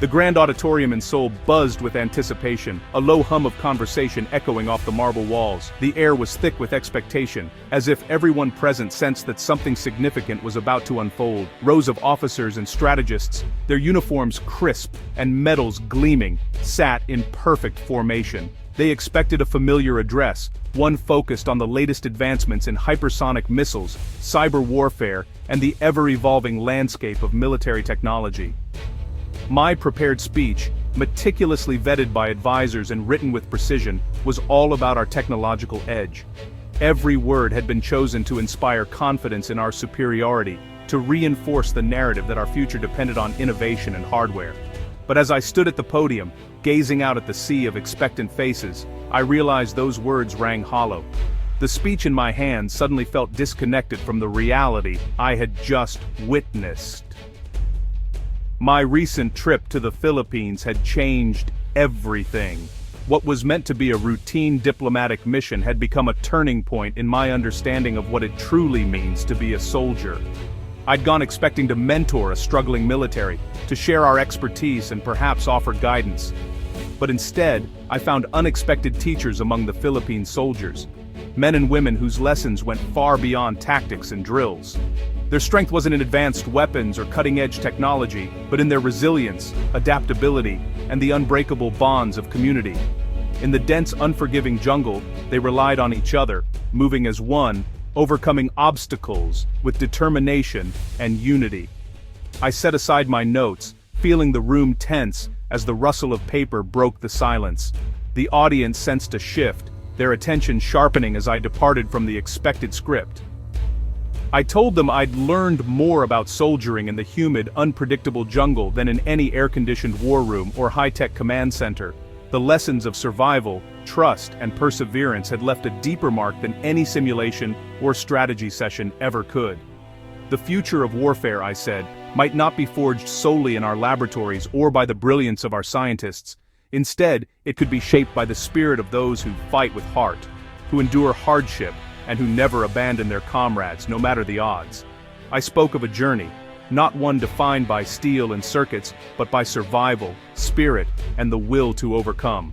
The grand auditorium in Seoul buzzed with anticipation, a low hum of conversation echoing off the marble walls. The air was thick with expectation, as if everyone present sensed that something significant was about to unfold. Rows of officers and strategists, their uniforms crisp and medals gleaming, sat in perfect formation. They expected a familiar address, one focused on the latest advancements in hypersonic missiles, cyber warfare, and the ever-evolving landscape of military technology. My prepared speech, meticulously vetted by advisors and written with precision, was all about our technological edge. Every word had been chosen to inspire confidence in our superiority, to reinforce the narrative that our future depended on innovation and hardware. But as I stood at the podium, gazing out at the sea of expectant faces, I realized those words rang hollow. The speech in my hand suddenly felt disconnected from the reality I had just witnessed. My recent trip to the Philippines had changed everything. What was meant to be a routine diplomatic mission had become a turning point in my understanding of what it truly means to be a soldier. I'd gone expecting to mentor a struggling military, to share our expertise and perhaps offer guidance. But instead, I found unexpected teachers among the Philippine soldiers, men and women whose lessons went far beyond tactics and drills. Their strength wasn't in advanced weapons or cutting-edge technology, but in their resilience, adaptability, and the unbreakable bonds of community. In the dense, unforgiving jungle, they relied on each other, moving as one, overcoming obstacles with determination and unity. I set aside my notes, feeling the room tense as the rustle of paper broke the silence. The audience sensed a shift, their attention sharpening as I departed from the expected script. I told them I'd learned more about soldiering in the humid, unpredictable jungle than in any air-conditioned war room or high-tech command center. The lessons of survival, trust, and perseverance had left a deeper mark than any simulation or strategy session ever could. The future of warfare, I said, might not be forged solely in our laboratories or by the brilliance of our scientists. Instead, it could be shaped by the spirit of those who fight with heart, who endure hardship, and who never abandon their comrades, no matter the odds. I spoke of a journey, not one defined by steel and circuits, but by survival, spirit, and the will to overcome.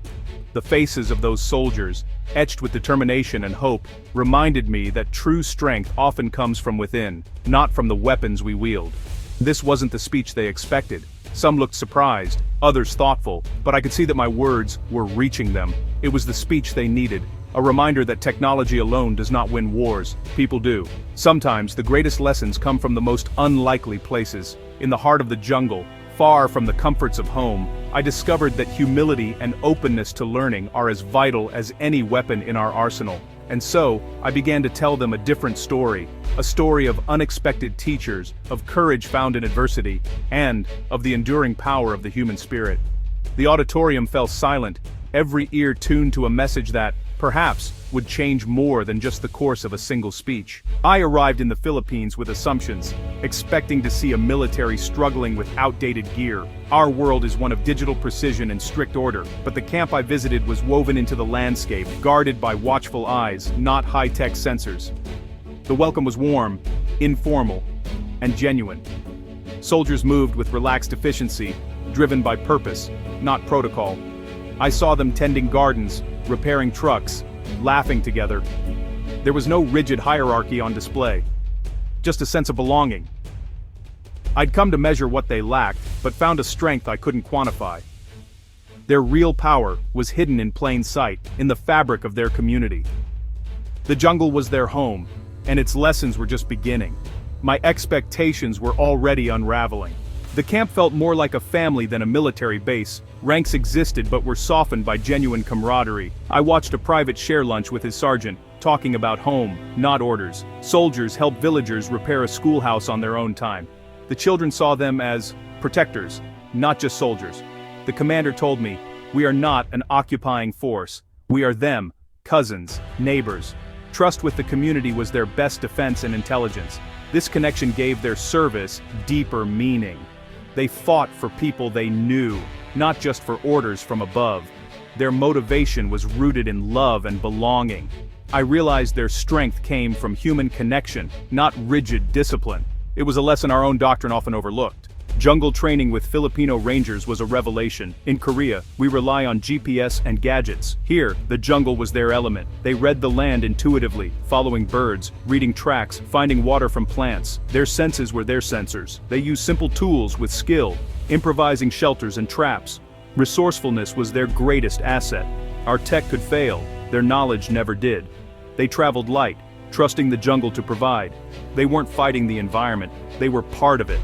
The faces of those soldiers, etched with determination and hope, reminded me that true strength often comes from within, not from the weapons we wield. This wasn't the speech they expected. Some looked surprised, others thoughtful, but I could see that my words were reaching them. It was the speech they needed. A reminder that technology alone does not win wars, people do. Sometimes the greatest lessons come from the most unlikely places. In the heart of the jungle, far from the comforts of home, I discovered that humility and openness to learning are as vital as any weapon in our arsenal. And so, I began to tell them a different story, a story of unexpected teachers, of courage found in adversity, and of the enduring power of the human spirit. The auditorium fell silent, every ear tuned to a message that, perhaps, would change more than just the course of a single speech. I arrived in the Philippines with assumptions, expecting to see a military struggling with outdated gear. Our world is one of digital precision and strict order, but the camp I visited was woven into the landscape, guarded by watchful eyes, not high-tech sensors. The welcome was warm, informal, and genuine. Soldiers moved with relaxed efficiency, driven by purpose, not protocol. I saw them tending gardens, repairing trucks, laughing together. There was no rigid hierarchy on display, just a sense of belonging. I'd come to measure what they lacked, but found a strength I couldn't quantify. Their real power was hidden in plain sight, in the fabric of their community. The jungle was their home, and its lessons were just beginning. My expectations were already unraveling. The camp felt more like a family than a military base. Ranks existed but were softened by genuine camaraderie. I watched a private share lunch with his sergeant, talking about home, not orders. Soldiers helped villagers repair a schoolhouse on their own time. The children saw them as protectors, not just soldiers. The commander told me, "We are not an occupying force. We are them, cousins, neighbors." Trust with the community was their best defense and intelligence. This connection gave their service deeper meaning. They fought for people they knew, not just for orders from above. Their motivation was rooted in love and belonging. I realized their strength came from human connection, not rigid discipline. It was a lesson our own doctrine often overlooked. Jungle training with Filipino Rangers was a revelation. In Korea, we rely on GPS and gadgets. Here, the jungle was their element. They read the land intuitively, following birds, reading tracks, finding water from plants. Their senses were their sensors. They used simple tools with skill, improvising shelters and traps. Resourcefulness was their greatest asset. Our tech could fail, their knowledge never did. They traveled light, trusting the jungle to provide. They weren't fighting the environment, they were part of it.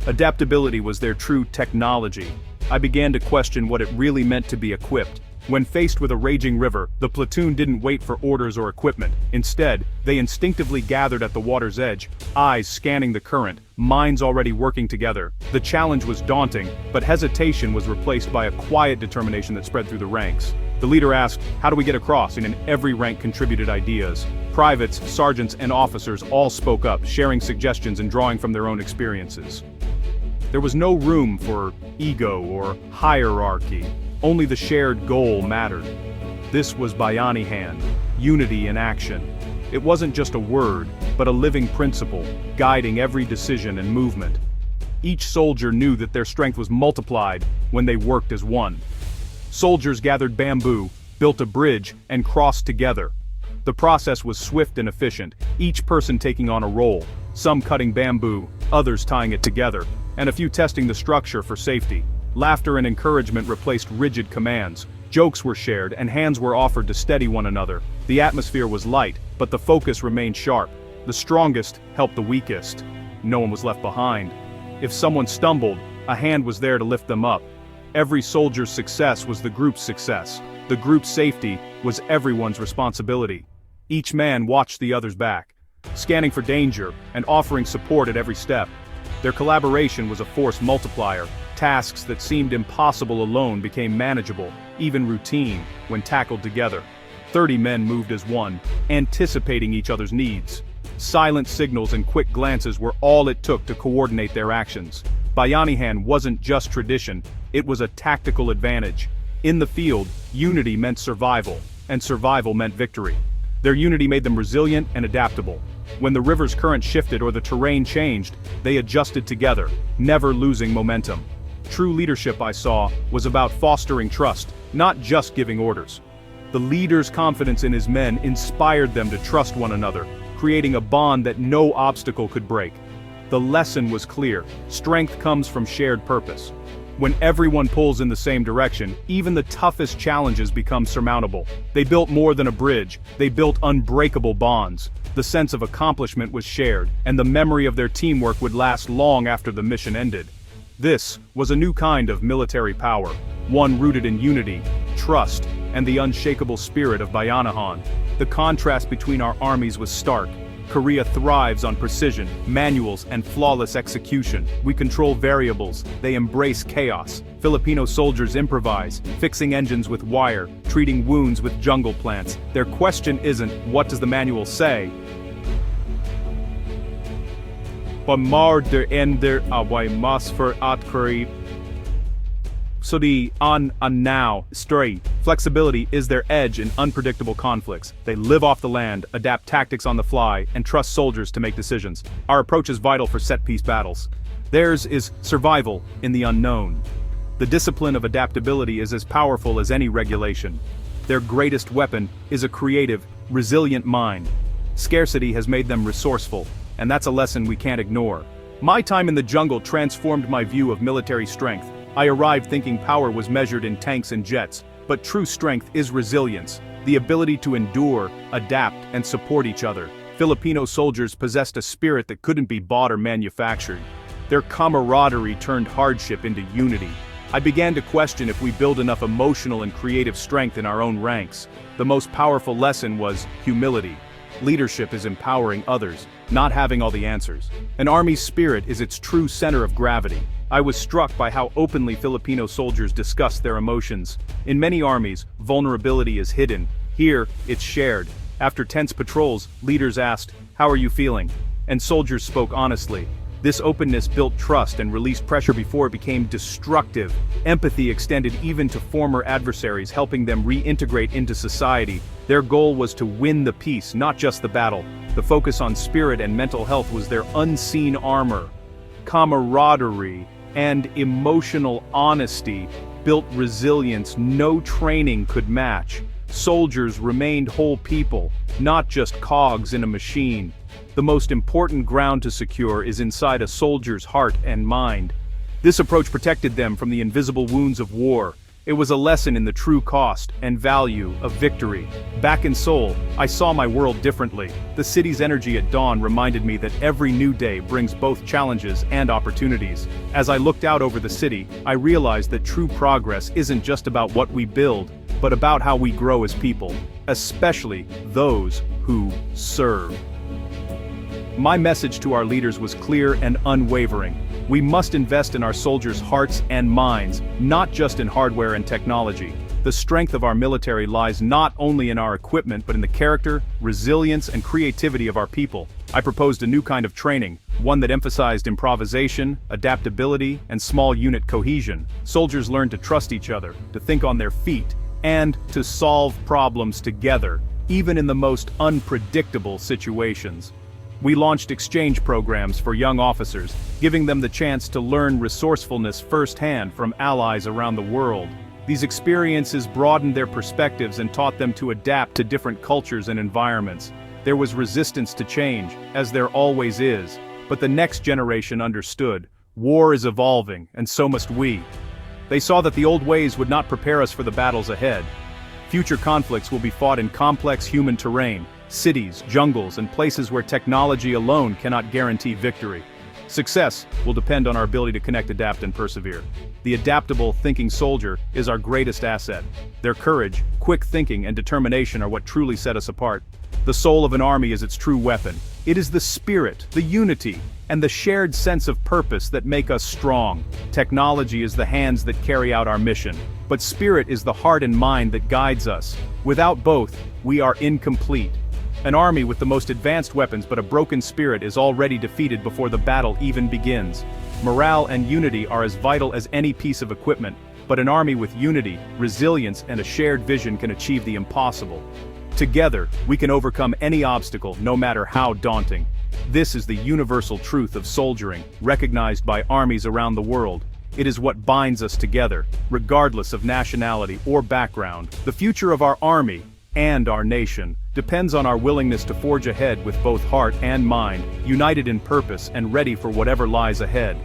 Adaptability was their true technology. I began to question what it really meant to be equipped. When faced with a raging river, the platoon didn't wait for orders or equipment. Instead, they instinctively gathered at the water's edge, eyes scanning the current, minds already working together. The challenge was daunting, but hesitation was replaced by a quiet determination that spread through the ranks. The leader asked, "How do we get across?" and every rank contributed ideas. Privates, sergeants, and officers all spoke up, sharing suggestions and drawing from their own experiences. There was no room for ego or hierarchy. Only the shared goal mattered. This was Bayanihan, unity in action. It wasn't just a word, but a living principle, guiding every decision and movement. Each soldier knew that their strength was multiplied when they worked as one. Soldiers gathered bamboo, built a bridge, and crossed together. The process was swift and efficient, each person taking on a role, some cutting bamboo, others tying it together, and a few testing the structure for safety. Laughter and encouragement replaced rigid commands. Jokes were shared and hands were offered to steady one another. The atmosphere was light, but the focus remained sharp. The strongest helped the weakest. No one was left behind. If someone stumbled, a hand was there to lift them up. Every soldier's success was the group's success. The group's safety was everyone's responsibility. Each man watched the other's back, scanning for danger and offering support at every step. Their collaboration was a force multiplier. Tasks that seemed impossible alone became manageable, even routine, when tackled together. 30 men moved as one, anticipating each other's needs. Silent signals and quick glances were all it took to coordinate their actions. Bayanihan wasn't just tradition, it was a tactical advantage. In the field, unity meant survival, and survival meant victory. Their unity made them resilient and adaptable. When the river's current shifted or the terrain changed, they adjusted together, never losing momentum. True leadership, I saw, was about fostering trust, not just giving orders. The leader's confidence in his men inspired them to trust one another, creating a bond that no obstacle could break. The lesson was clear: strength comes from shared purpose. When everyone pulls in the same direction, even the toughest challenges become surmountable. They built more than a bridge, they built unbreakable bonds. The sense of accomplishment was shared, and the memory of their teamwork would last long after the mission ended. This was a new kind of military power, one rooted in unity, trust, and the unshakable spirit of Bayanihan. The contrast between our armies was stark. Korea thrives on precision, manuals, and flawless execution. We control variables, they embrace chaos. Filipino soldiers improvise, fixing engines with wire, treating wounds with jungle plants. Their question isn't, what does the manual say? Pamar der ender away mas for atkari. So the on and now story. Flexibility is their edge in unpredictable conflicts. They live off the land, adapt tactics on the fly, and trust soldiers to make decisions. Our approach is vital for set-piece battles. Theirs is survival in the unknown. The discipline of adaptability is as powerful as any regulation. Their greatest weapon is a creative, resilient mind. Scarcity has made them resourceful, and that's a lesson we can't ignore. My time in the jungle transformed my view of military strength. I arrived thinking power was measured in tanks and jets, but true strength is resilience, the ability to endure, adapt, and support each other. Filipino soldiers possessed a spirit that couldn't be bought or manufactured. Their camaraderie turned hardship into unity. I began to question if we build enough emotional and creative strength in our own ranks. The most powerful lesson was humility. Leadership is empowering others, not having all the answers. An army's spirit is its true center of gravity. I was struck by how openly Filipino soldiers discussed their emotions. In many armies, vulnerability is hidden. Here, it's shared. After tense patrols, leaders asked, "How are you feeling?" And soldiers spoke honestly. This openness built trust and released pressure before it became destructive. Empathy extended even to former adversaries, helping them reintegrate into society. Their goal was to win the peace, not just the battle. The focus on spirit and mental health was their unseen armor. Camaraderie and emotional honesty built resilience no training could match. Soldiers remained whole people, not just cogs in a machine. The most important ground to secure is inside a soldier's heart and mind. This approach protected them from the invisible wounds of war. It was a lesson in the true cost and value of victory. Back in Seoul, I saw my world differently. The city's energy at dawn reminded me that every new day brings both challenges and opportunities. As I looked out over the city, I realized that true progress isn't just about what we build, but about how we grow as people, especially those who serve. My message to our leaders was clear and unwavering. We must invest in our soldiers' hearts and minds, not just in hardware and technology. The strength of our military lies not only in our equipment but in the character, resilience, and creativity of our people. I proposed a new kind of training, one that emphasized improvisation, adaptability, and small unit cohesion. Soldiers learned to trust each other, to think on their feet, and to solve problems together, even in the most unpredictable situations. We launched exchange programs for young officers, giving them the chance to learn resourcefulness firsthand from allies around the world. These experiences broadened their perspectives and taught them to adapt to different cultures and environments. There was resistance to change, as there always is, but the next generation understood. War is evolving, and so must we. They saw that the old ways would not prepare us for the battles ahead. Future conflicts will be fought in complex human terrain, cities, jungles, and places where technology alone cannot guarantee victory. Success will depend on our ability to connect, adapt, and persevere. The adaptable, thinking soldier is our greatest asset. Their courage, quick thinking, and determination are what truly set us apart. The soul of an army is its true weapon. It is the spirit, the unity, and the shared sense of purpose that make us strong. Technology is the hands that carry out our mission, but spirit is the heart and mind that guides us. Without both, we are incomplete. An army with the most advanced weapons but a broken spirit is already defeated before the battle even begins. Morale and unity are as vital as any piece of equipment, but an army with unity, resilience, and a shared vision can achieve the impossible. Together, we can overcome any obstacle, no matter how daunting. This is the universal truth of soldiering, recognized by armies around the world. It is what binds us together, regardless of nationality or background. The future of our army, and our nation, depends on our willingness to forge ahead with both heart and mind, united in purpose and ready for whatever lies ahead.